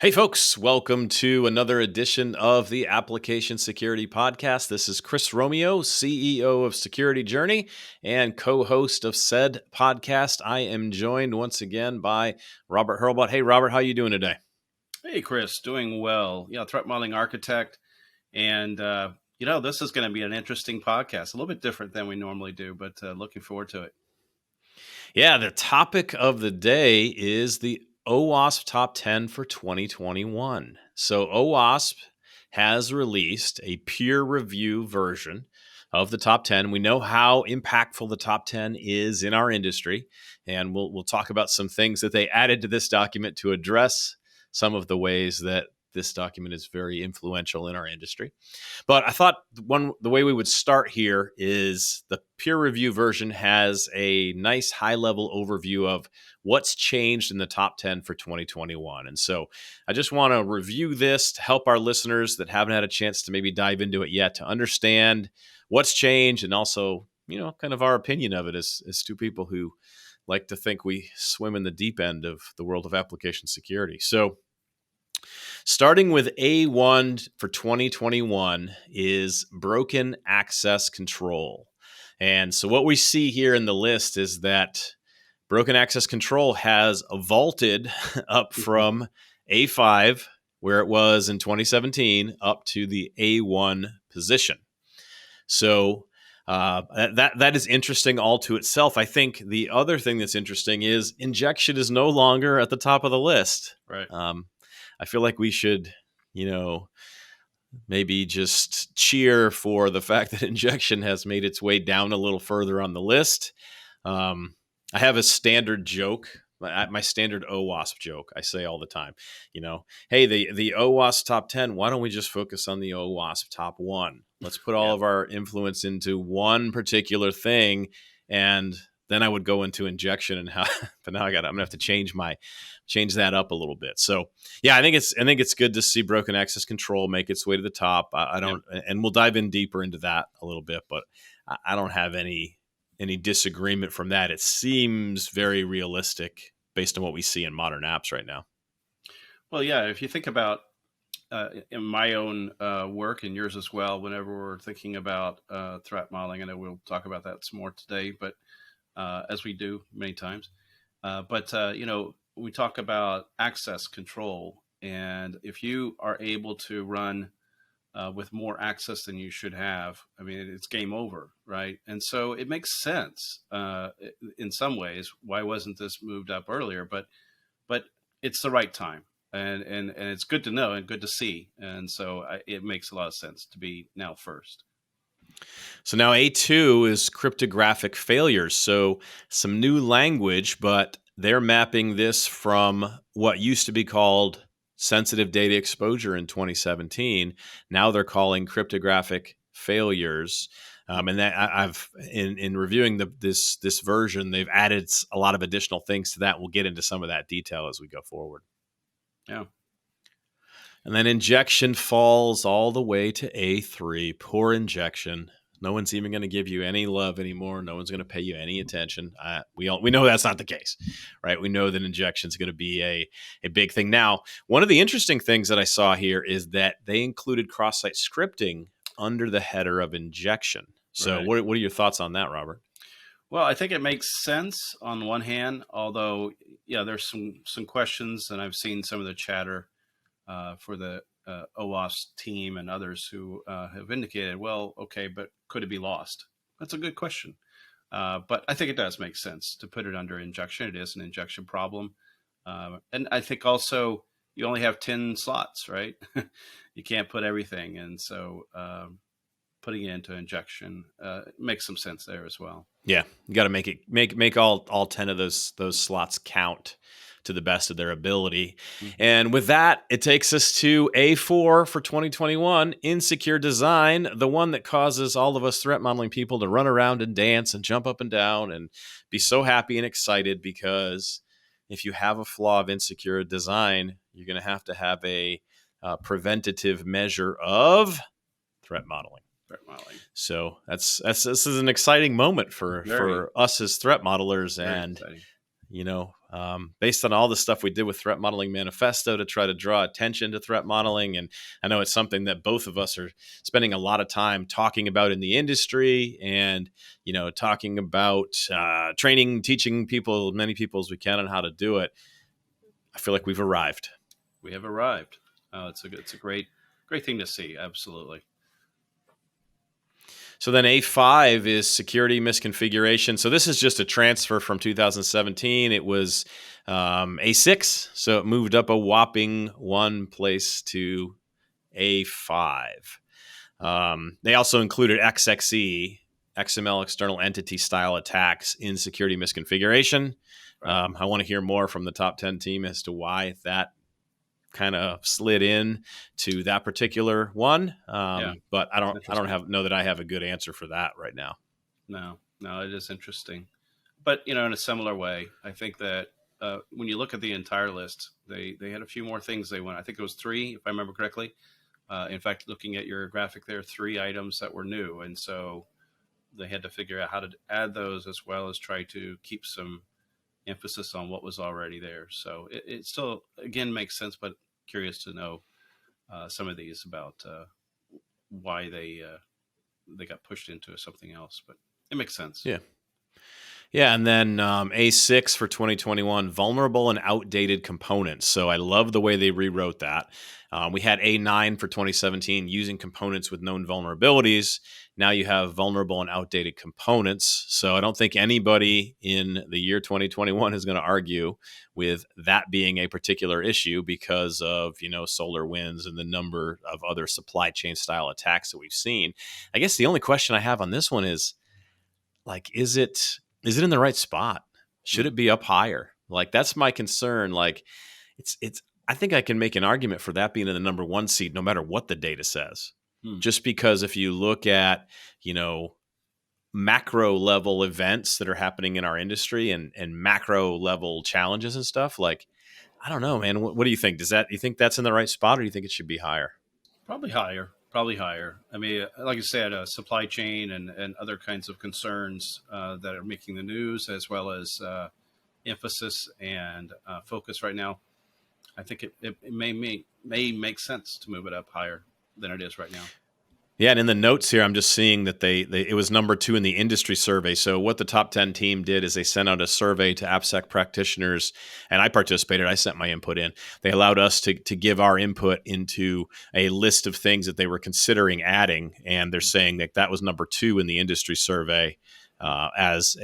Hey, folks, welcome to another edition of the Application Security Podcast. This is Chris Romeo, CEO of Security Journey and co-host of said podcast. I am joined once again by Robert Hurlbut. Hey, Robert, how are you doing today? Hey, Chris, doing well. Yeah, threat modeling architect. And, this is going to be an interesting podcast, a little bit different than we normally do, but looking forward to it. Yeah, the topic of the day is the OWASP Top 10 for 2021. So OWASP has released a peer review version of the top 10. We know how impactful the top 10 is in our industry, and we'll talk about some things that they added to this document to address some of the ways that this document is very influential in our industry. But I thought the way we would start here is the peer review version has a nice high level overview of what's changed in the top 10 for 2021. And so I just want to review this to help our listeners that haven't had a chance to maybe dive into it yet to understand what's changed and also, kind of our opinion of it as two people who like to think we swim in the deep end of the world of application security. So starting with A1 for 2021 is broken access control. And so what we see here in the list is that broken access control has vaulted up from A5, where it was in 2017, up to the A1 position. So that is interesting all to itself. I think the other thing that's interesting is injection is no longer at the top of the list. Right. I feel like we should, maybe just cheer for the fact that injection has made its way down a little further on the list. I have a standard joke, my standard OWASP joke I say all the time. Hey, the OWASP top 10, why don't we just focus on the OWASP top 1? Let's put all of our influence into one particular thing, and then I would go into injection and how. But now I'm gonna have to change that up a little bit. So yeah, I think it's good to see broken access control make its way to the top. I don't, and we'll dive in deeper into that a little bit, but I don't have any disagreement from that. It seems very realistic based on what we see in modern apps right now. Well, yeah, if you think about in my own work and yours as well, whenever we're thinking about threat modeling, I know we'll talk about that some more today, but as we do many times. We talk about access control. And if you are able to run with more access than you should have, I mean, it's game over, right? And so it makes sense in some ways. Why wasn't this moved up earlier? But it's the right time. And it's good to know and good to see. And so it makes a lot of sense to be now first. So now A2 is cryptographic failures. So some new language, but they're mapping this from what used to be called sensitive data exposure in 2017. Now they're calling cryptographic failures. And that I've in reviewing this version, they've added a lot of additional things to that. We'll get into some of that detail as we go forward. Yeah. And then injection falls all the way to A3. Poor injection. No one's even going to give you any love anymore. No one's going to pay you any attention. We know that's not the case, right? We know that injection is going to be a big thing. Now, one of the interesting things that I saw here is that they included cross-site scripting under the header of injection. So right. What are your thoughts on that, Robert? Well, I think it makes sense on one hand, although, yeah, there's some questions, and I've seen some of the chatter for the OWASP team and others who have indicated, well, okay, but could it be lost? That's a good question. But I think it does make sense to put it under injection. It is an injection problem. And I think also you only have 10 slots, right? You can't put everything. And so putting it into injection makes some sense there as well. Yeah, you got to make all 10 of those slots count to the best of their ability. Mm-hmm. And with that, it takes us to A4 for 2021, insecure design, the one that causes all of us threat modeling people to run around and dance and jump up and down and be so happy and excited, because if you have a flaw of insecure design, you're going to have a preventative measure of threat modeling. So this is an exciting moment for us as threat modelers. Very and exciting. based on all the stuff we did with Threat Modeling Manifesto to try to draw attention to threat modeling. And I know it's something that both of us are spending a lot of time talking about in the industry and, talking about training, teaching people, many people as we can on how to do it. I feel like we've arrived. We have arrived. It's a great thing to see. Absolutely. So then A5 is security misconfiguration. So this is just a transfer from 2017. It was A6. So it moved up a whopping one place to A5. They also included XXE, XML external entity style attacks in security misconfiguration. Right. I want to hear more from the top 10 team as to why that kind of slid in to that particular one. But I don't know that I have a good answer for that right now. No, it is interesting. But, in a similar way, I think that when you look at the entire list, they had a few more things they went. I think it was 3, if I remember correctly. In fact, looking at your graphic there, 3 items that were new. And so they had to figure out how to add those as well as try to keep some emphasis on what was already there. So it still, again, makes sense, but curious to know some of these about why they got pushed into something else, but it makes sense. Yeah, and then A6 for 2021, vulnerable and outdated components. So I love the way they rewrote that. We had A9 for 2017, using components with known vulnerabilities. Now you have vulnerable and outdated components. So I don't think anybody in the year 2021 is going to argue with that being a particular issue because of, SolarWinds and the number of other supply chain style attacks that we've seen. I guess the only question I have on this one is, is it in the right spot? Should it be up higher? That's my concern. I think I can make an argument for that being in the number 1 seed, no matter what the data says. Just because if you look at, macro level events that are happening in our industry and macro level challenges and stuff, I don't know, man. What do you think? You think that's in the right spot, or do you think it should be higher? Probably higher. I mean, like you said, supply chain and other kinds of concerns that are making the news, as well as emphasis and focus right now. I think it may make sense to move it up higher than it is right now. Yeah, and in the notes here, I'm just seeing that it was number 2 in the industry survey. So what the top 10 team did is they sent out a survey to AppSec practitioners, and I participated. I sent my input in. They allowed us to give our input into a list of things that they were considering adding, and they're saying that was number 2 in the industry survey as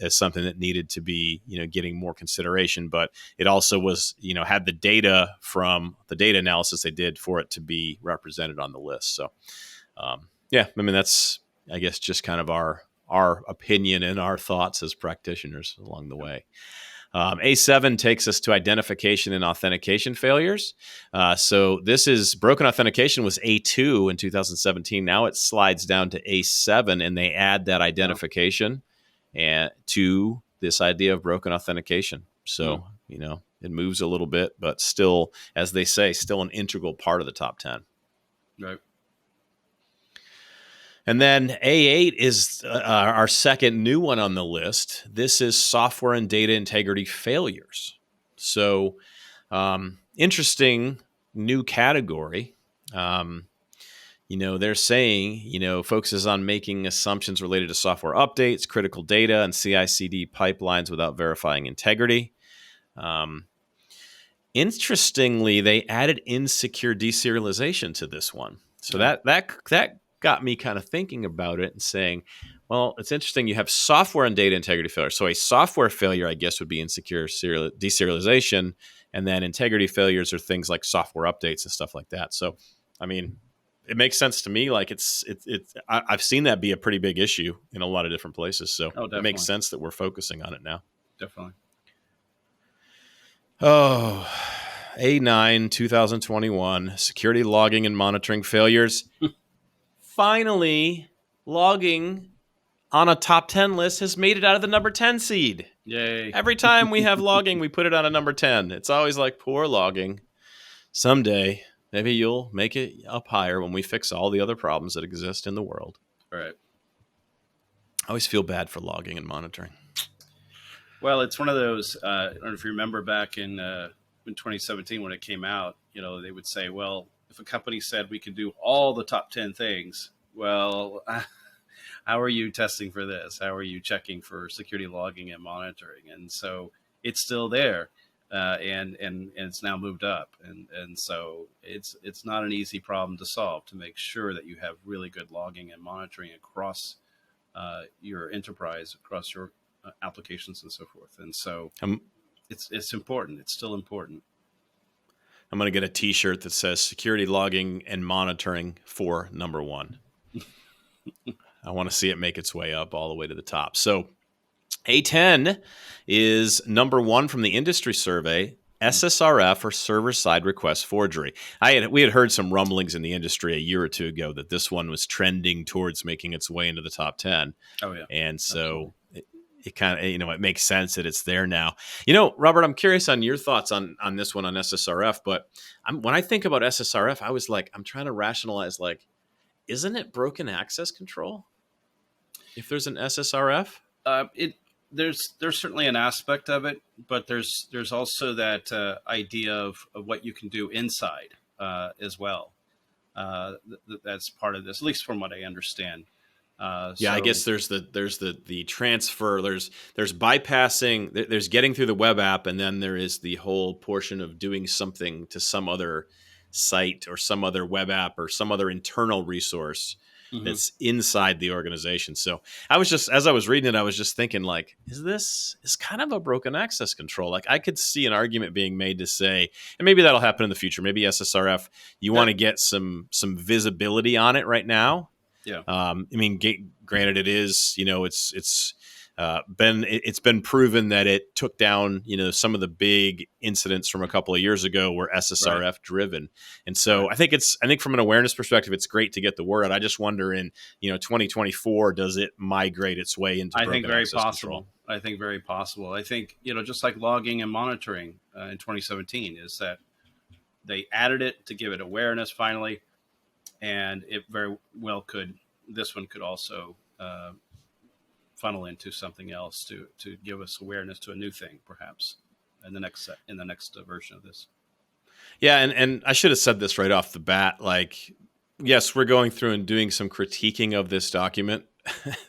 something that needed to be getting more consideration. But it also was had the data from the data analysis they did for it to be represented on the list. So. I mean, that's, I guess, just kind of our opinion and our thoughts as practitioners along the way. A7 takes us to identification and authentication failures. So this is broken authentication was A2 in 2017. Now it slides down to A7, and they add that identification and to this idea of broken authentication. So, it moves a little bit, but still, as they say, still an integral part of the top 10. Right. And then A8 is our second new one on the list. This is software and data integrity failures. So interesting new category. They're saying, focuses on making assumptions related to software updates, critical data, and CI/CD pipelines without verifying integrity. Interestingly, they added insecure deserialization to this one. So that got me kind of thinking about it and saying, well, it's interesting. You have software and data integrity failure. So a software failure, I guess, would be insecure deserialization. And then integrity failures are things like software updates and stuff like that. So, I mean, it makes sense to me. I've seen that be a pretty big issue in a lot of different places. So it makes sense that we're focusing on it now. Definitely. Oh, A9 2021, security logging and monitoring failures. Finally, logging on a top 10 list has made it out of the number 10 seed. Yay. Every time we have logging, we put it on a number 10. It's always like, poor logging. Someday, maybe you'll make it up higher when we fix all the other problems that exist in the world. All right. I always feel bad for logging and monitoring. Well, it's one of those. I don't know if you remember back in 2017 when it came out. They would say, well, if a company said we could do all the top 10 things, well, how are you testing for this? How are you checking for security logging and monitoring? And so it's still there, and it's now moved up, and so it's not an easy problem to solve to make sure that you have really good logging and monitoring across your enterprise, across your applications and so forth. And so I'm it's important. It's still important. I'm going to get a T-shirt that says "Security Logging and Monitoring for number one." I want to see it make its way up all the way to the top. So A10 is number one from the industry survey. SSRF, or server-side request forgery. We had heard some rumblings in the industry a year or two ago that this one was trending towards making its way into the top 10. Oh yeah, And so absolutely. it kind of, it makes sense that it's there now. Robert, I'm curious on your thoughts on this one on SSRF, but when I think about SSRF, I was like, I'm trying to rationalize, like, isn't it broken access control if there's an SSRF? It there's certainly an aspect of it, but there's also that idea of what you can do inside as well. That's part of this, at least from what I understand. Yeah, I So guess there's the transfer. There's bypassing. There's getting through the web app, and then there is the whole portion of doing something to some other site or some other web app or some other internal resource mhm. that's inside the organization. So as I was reading it, I was just thinking, like, is kind of a broken access control? Like, I could see an argument being made to say, and maybe that'll happen in the future. Maybe SSRF, you want That to get some visibility on it right now. yeah, Granted, it is, it's been proven that it took down, some of the big incidents from a couple of years ago were right, SSRF driven. And right. so I think from an awareness perspective, it's great to get the word out. I just wonder in, 2024, does it migrate its way into I think broken very access control? possible. I think very possible. I think just like logging and monitoring in 2017 is that they added it to give it awareness finally, and it very well could. This one could also funnel into something else to give us awareness to a new thing, perhaps in the next version of this. Yeah, and I should have said this right off the bat. Like, yes, we're going through and doing some critiquing of this document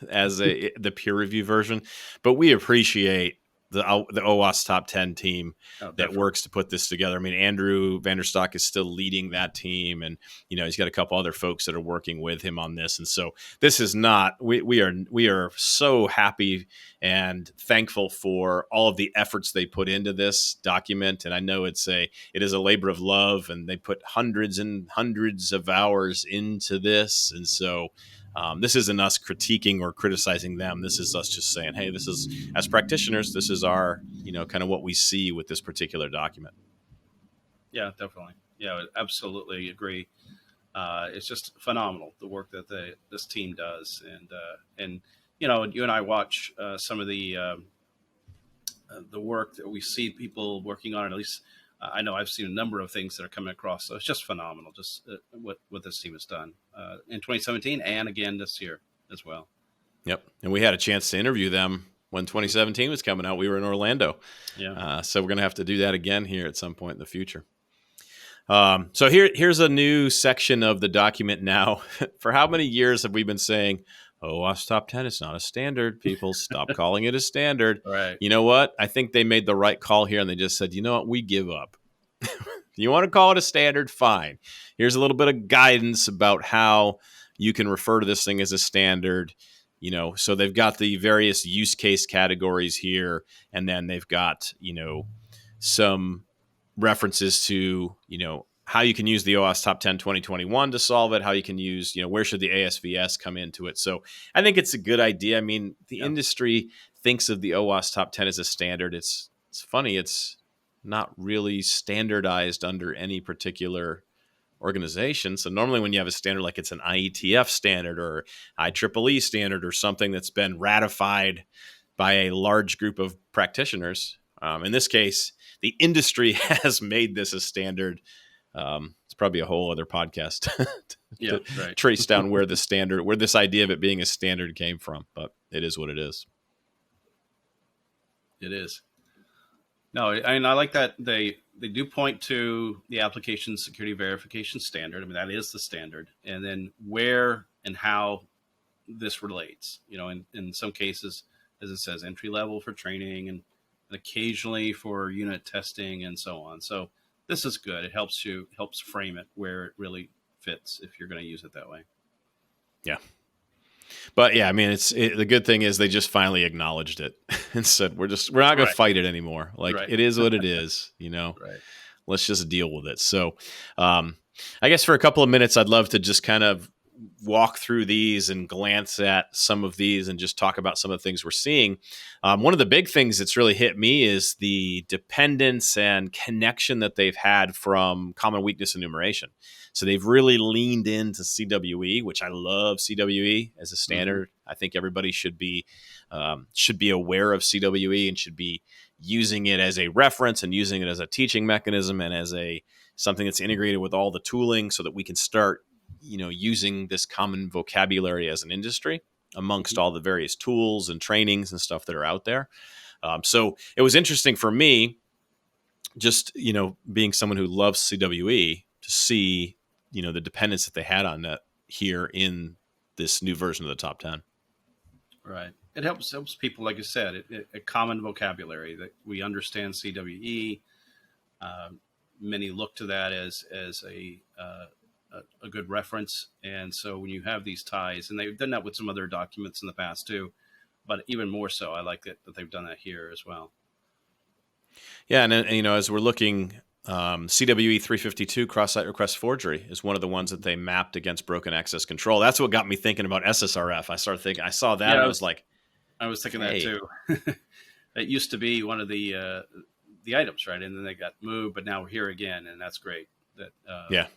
as the peer review version, but we appreciate the OWASP top 10 team Oh, that definitely. works to put this together. I mean, Andrew Vanderstock is still leading that team, and he's got a couple other folks that are working with him on this. And so this is not we are so happy and thankful for all of the efforts they put into this document. And I know it is a labor of love, and they put hundreds and hundreds of hours into this. And so this isn't us critiquing or criticizing them. This is us just saying, hey, this is, as practitioners, this is our, kind of what we see with this particular document. Yeah, definitely. Yeah, I absolutely agree. It's just phenomenal the work that this team does, and you and I watch some of the work that we see people working on. At least I know I've seen a number of things that are coming across. So it's just phenomenal, just what this team has done in 2017 and again this year as well. Yep. And we had a chance to interview them when 2017 was coming out. We were in Orlando. Yeah. So we're going to have to do that again here at some point in the future. So here's a new section of the document now. For how many years have we been saying, OWASP top 10 is not a standard, people? Stop calling it a standard. Right. You know what? I think they made the right call here, and they just said, you know what? We give up. You want to call it a standard? Fine. Here's a little bit of guidance about how you can refer to this thing as a standard. So they've got the various use case categories here, and then they've got, some references to, how you can use the OWASP Top 10 2021 to solve it, how you can use, where should the ASVS come into it. So I think it's a good idea. I mean, the Yeah. industry thinks of the OWASP Top 10 as a standard. It's funny. It's not really standardized under any particular organization. So normally when you have a standard, like it's an IETF standard or IEEE standard or something that's been ratified by a large group of practitioners. In this case, the industry has made this a standard. It's probably a whole other podcast Yeah. to Right. trace down where this idea of it being a standard came from, but it is what it is. It is. No, and I like that they do point to the application security verification standard. I mean, that is the standard, and then where and how this relates. You know, in some cases, as it says, entry level for training and occasionally for unit testing and so on. So this is good. It helps frame it where it really fits if you're going to use it that way. Yeah. But yeah, I mean, the good thing is they just finally acknowledged it and said, we're not going Right. to fight it anymore. Like Right. it is what it is, you know, Right. let's just deal with it. So, I guess for a couple of minutes, I'd love to just kind of walk through these and glance at some of these and just talk about some of the things we're seeing. One of the big things that's really hit me is the dependence and connection that they've had from common weakness enumeration. So they've really leaned into CWE, which I love CWE as a standard. I think everybody should be aware of CWE and should be using it as a reference and using it as a teaching mechanism and as something that's integrated with all the tooling so that we can start, using this common vocabulary as an industry amongst all the various tools and trainings and stuff that are out there. So it was interesting for me, just, being someone who loves CWE, to see, the dependence that they had on that here in this new version of the top 10. Right. It helps people, like you said, a common vocabulary that we understand CWE. Many look to that as a good reference. And so when you have these ties, and they've done that with some other documents in the past too, but even more so, I like that they've done that here as well. Yeah. And as we're looking, CWE 352 cross-site request forgery is one of the ones that they mapped against broken access control. That's what got me thinking about SSRF. I saw that and I was like, I was thinking that too. It used to be one of the items, right? And then they got moved, but now we're here again, and that's great. Yeah.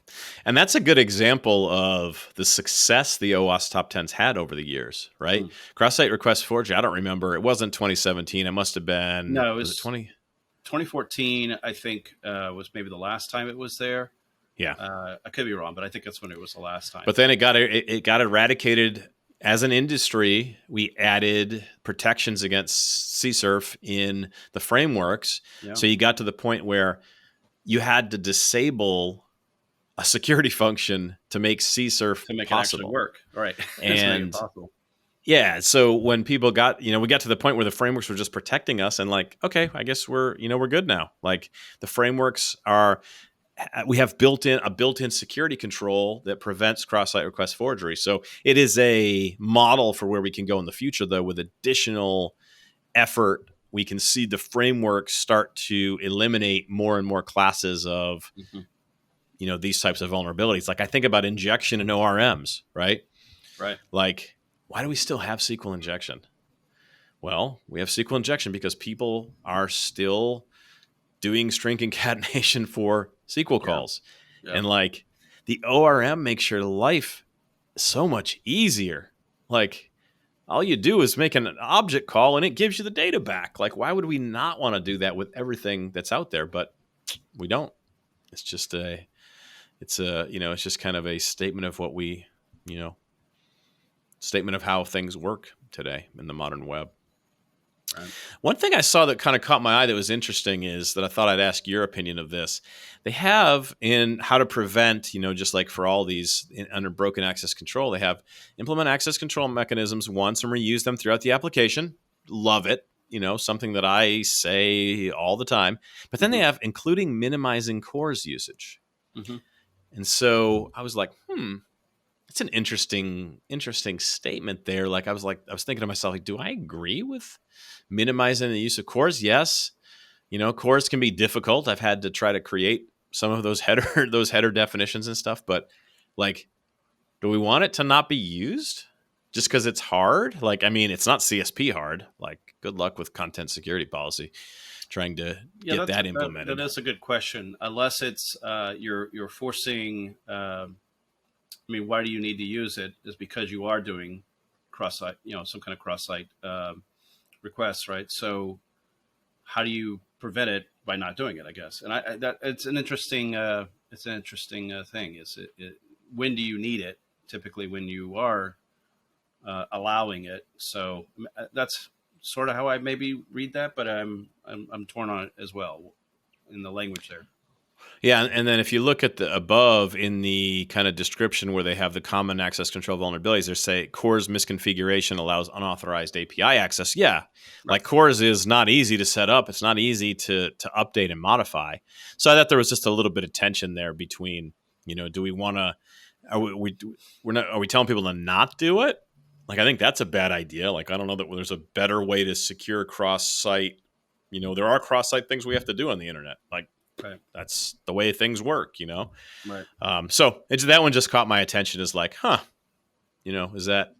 And that's a good example of the success the OWASP top 10s had over the years, right? Cross-site request forgery, I don't remember. It wasn't 2017. It must have been, no, was it 2014, I think, was maybe the last time it was there. Yeah. I could be wrong, but I think that's when it was the last time. But then it got eradicated as an industry. We added protections against CSRF in the frameworks. Yeah. So you got to the point where you had to disable a security function to make CSRF to make possible. It actually work. Right. And yeah, so when people got, we got to the point where the frameworks were just protecting us and like, okay, I guess we're good now. Like the frameworks we have a built-in security control that prevents cross-site request forgery. So it is a model for where we can go in the future, though, with additional effort. We can see the frameworks start to eliminate more and more classes of, these types of vulnerabilities. Like I think about injection and ORMs, right? Right. Like, why do we still have SQL injection? Well, we have SQL injection because people are still doing string concatenation for SQL calls. Yeah. And like the ORM makes your life so much easier. Like all you do is make an object call and it gives you the data back. Like why would we not want to do that with everything that's out there? But we don't. It's just it's just kind of a statement of what we, statement of how things work today in the modern web. Right. One thing I saw that kind of caught my eye that was interesting is that I thought I'd ask your opinion of this. They have in how to prevent, just like for all these under broken access control, they have implement access control mechanisms once and reuse them throughout the application. Love it. Something that I say all the time. But then they have including minimizing CORS usage. And so I was like, it's an interesting statement there. Like I was thinking to myself, like, do I agree with minimizing the use of CORS? Yes. CORS can be difficult. I've had to try to create some of those header definitions and stuff, but like, do we want it to not be used just because it's hard? Like, I mean, it's not CSP hard. Like, good luck with content security policy trying to get that implemented. That is a good question. Unless it's you're forcing. I mean, why do you need to use it? Is because you are doing cross-site, some kind of cross-site requests, right? So how do you prevent it by not doing it? I guess, and it's an interesting thing. Is it when do you need it? Typically, when you are allowing it. So that's sort of how I maybe read that, but I'm torn on it as well in the language there. Yeah, and then if you look at the above in the kind of description where they have the common access control vulnerabilities, they say CORS misconfiguration allows unauthorized API access. Yeah, Right. like CORS is not easy to set up. It's not easy to update and modify. So I thought there was just a little bit of tension there between, do we want to, are we telling people to not do it? Like, I think that's a bad idea. Like, I don't know that there's a better way to secure cross-site. There are cross-site things we have to do on the internet. Like, Right. that's the way things work, Right. So that one just caught my attention as like, is that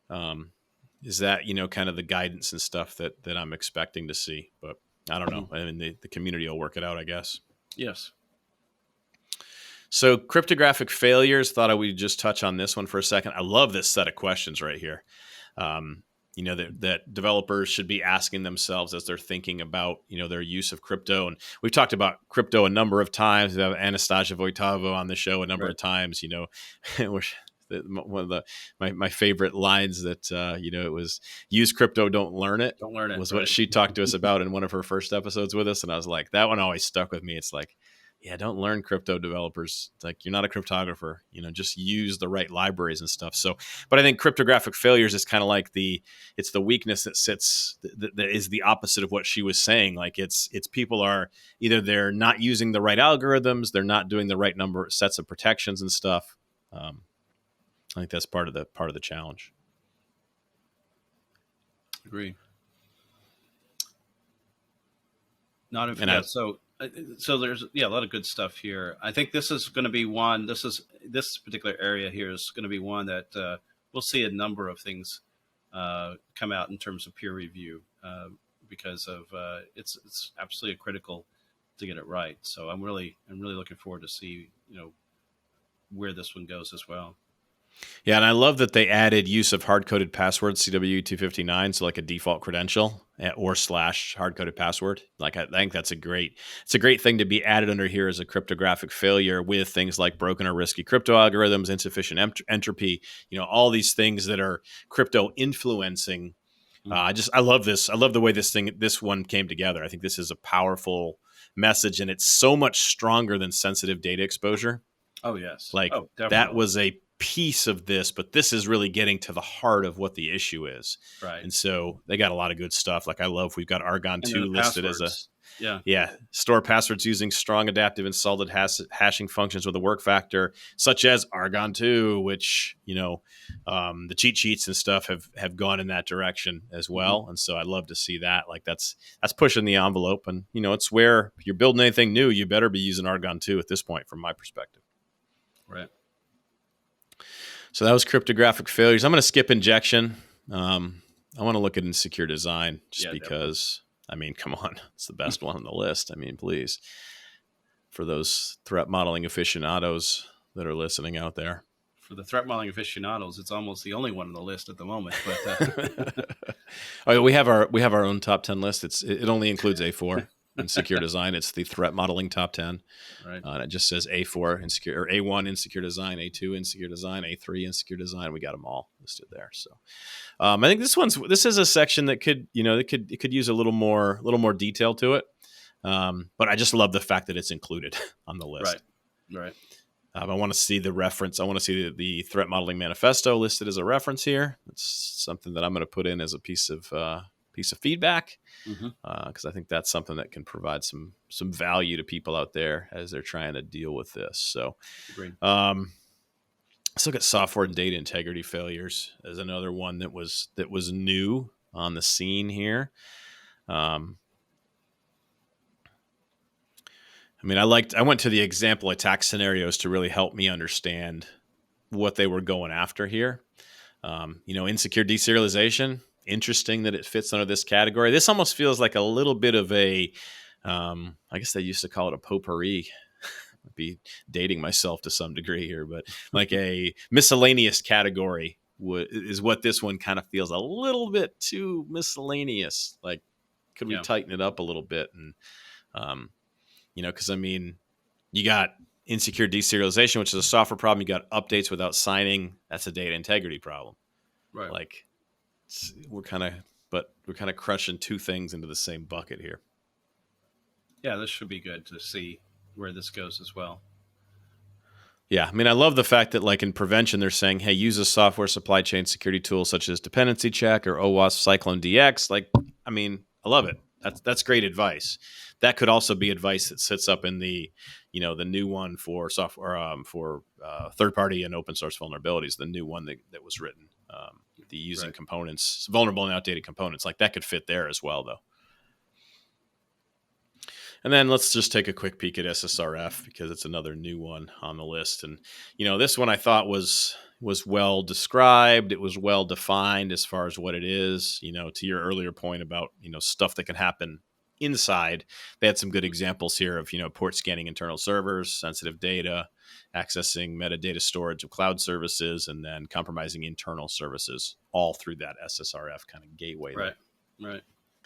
kind of the guidance and stuff that I'm expecting to see? But I don't know. I mean, the community will work it out, I guess. Yes. So cryptographic failures, thought I would just touch on this one for a second. I love this set of questions right here. That developers should be asking themselves as they're thinking about, their use of crypto. And we've talked about crypto a number of times. We have Anastasia Voitavo on the show a number of times, one of my favorite lines that, it was use crypto, don't learn it. Don't learn it. Was what she talked to us about in one of her first episodes with us. And I was like, that one always stuck with me. It's like, yeah, don't learn crypto developers. It's like, you're not a cryptographer, just use the right libraries and stuff. So, but I think cryptographic failures is kind of like it's the weakness that sits, that is the opposite of what she was saying. Like it's people are either they're not using the right algorithms, they're not doing the right number sets of protections and stuff. I think that's part of the challenge. Agree. Not if, yeah, so there's a lot of good stuff here. I think this is going to be one. This particular area here is going to be one that we'll see a number of things come out in terms of peer review because of it's absolutely critical to get it right. So I'm really looking forward to see where this one goes as well. Yeah, and I love that they added use of hard-coded passwords, CW259, so like a default credential or / hard-coded password. Like I think it's a great thing to be added under here as a cryptographic failure with things like broken or risky crypto algorithms, insufficient entropy, all these things that are crypto influencing. I love this. I love the way this one came together. I think this is a powerful message, and it's so much stronger than sensitive data exposure. Oh, yes. Like that was a piece of this, but this is really getting to the heart of what the issue is. Right. And so they got a lot of good stuff. Like I love, we've got Argon 2 listed passwords. as store passwords using strong adaptive and solid hashing functions with a work factor, such as Argon 2, which, the cheat sheets and stuff have gone in that direction as well. Mm-hmm. And so I'd love to see that. Like that's pushing the envelope. And, it's where if you're building anything new, you better be using Argon 2 at this point, from my perspective. Right. So that was cryptographic failures. I'm going to skip injection. I want to look at insecure design because, come on. It's the best one on the list. Please. For those threat modeling aficionados that are listening out there. For the threat modeling aficionados, it's almost the only one on the list at the moment. But we have our own top 10 list. It only includes A4. Insecure design. It's the threat modeling top 10. Right. And it just says A4 insecure, or A1 insecure design, A2 insecure design, A3 insecure design. We got them all listed there. So I think this is a section that could use a little more detail to it. But I just love the fact that it's included on the list. Right. I want to see the reference. I want to see the threat modeling manifesto listed as a reference here. It's something that I'm going to put in as a piece of feedback, because I think that's something that can provide some value to people out there as they're trying to deal with this. So, let's look at software and data integrity failures as another one that was new on the scene here. I went to the example attack scenarios to really help me understand what they were going after here. Insecure deserialization. Interesting that it fits under this category. This almost feels like a little bit of a, I guess they used to call it a potpourri. I'd be dating myself to some degree here, but like a miscellaneous category is what this one kind of feels a little bit too miscellaneous. Like, could we tighten it up a little bit? And, because you got insecure deserialization, which is a software problem. You got updates without signing. That's a data integrity problem. Right. Like, we're kind of but we're kind of crushing two things into the same bucket here. Yeah, this should be good to see where this goes as well. Yeah, I mean, I love the fact that, like, in prevention, they're saying, hey, use a software supply chain security tool such as Dependency Check or OWASP Cyclone DX. Like, I mean, I love it. That's great advice. That could also be advice that sits up in the, the new one for software for third party and open source vulnerabilities. The new one that was written, the using Right. components, vulnerable and outdated components. Like, that could fit there as well, though. And then let's just take a quick peek at SSRF because it's another new one on the list. And, this one I thought was well described. It was well defined as far as what it is, to your earlier point about, stuff that can happen inside. They had some good examples here of, port scanning internal servers, sensitive data, accessing metadata storage of cloud services, and then compromising internal services all through that SSRF kind of gateway. Right. Right.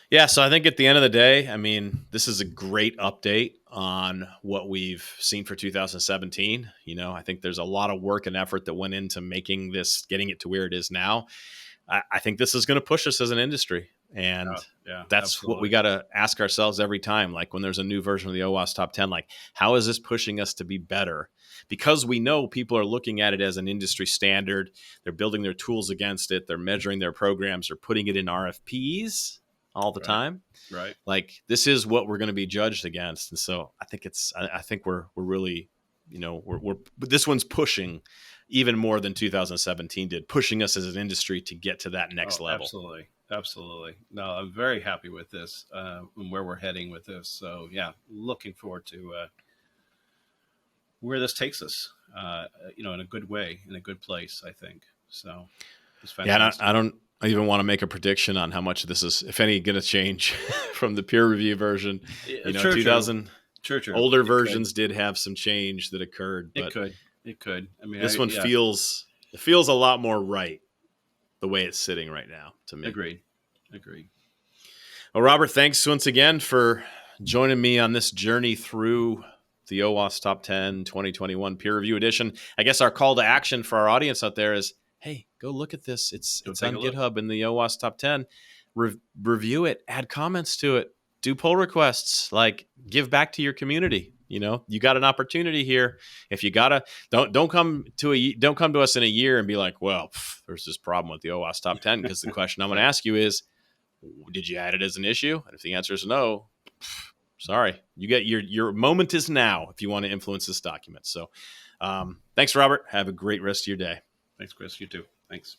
Yeah, so I think at the end of the day, I mean, this is a great update on what we've seen for 2017. I think there's a lot of work and effort that went into making this, getting it to where it is now. I think this is going to push us as an industry. And that's absolutely what we got to ask ourselves every time. Like, when there's a new version of the OWASP Top 10, like, how is this pushing us to be better? Because we know people are looking at it as an industry standard. They're building their tools against it. They're measuring their programs. They're putting it in RFPs all the time. Right. Like, this is what we're going to be judged against. And so I think we're really, this one's pushing even more than 2017 did, pushing us as an industry to get to that next level. Absolutely. No, I'm very happy with this and where we're heading with this. So yeah, looking forward to where this takes us, in a good way, in a good place, I think. So it's fantastic. Yeah, I don't even want to make a prediction on how much this is, if any, going to change from the peer review version. True, 2000 true. Older versions did have some change that occurred. But it could. I mean, this one feels a lot more right the way it's sitting right now to me. Agreed. Well, Robert, thanks once again for joining me on this journey through the OWASP Top 10 2021 Peer Review Edition. I guess our call to action for our audience out there is, hey, go look at this. It's on GitHub in the OWASP Top 10. Review it, add comments to it, do pull requests, like, give back to your community. You got an opportunity here. If you gotta, don't come to us in a year and be like, well, there's this problem with the OWASP Top 10. Because the question I'm going to ask you is, did you add it as an issue? And if the answer is no, sorry, you get your moment is now if you want to influence this document. So thanks, Robert. Have a great rest of your day. Thanks, Chris. You too. Thanks.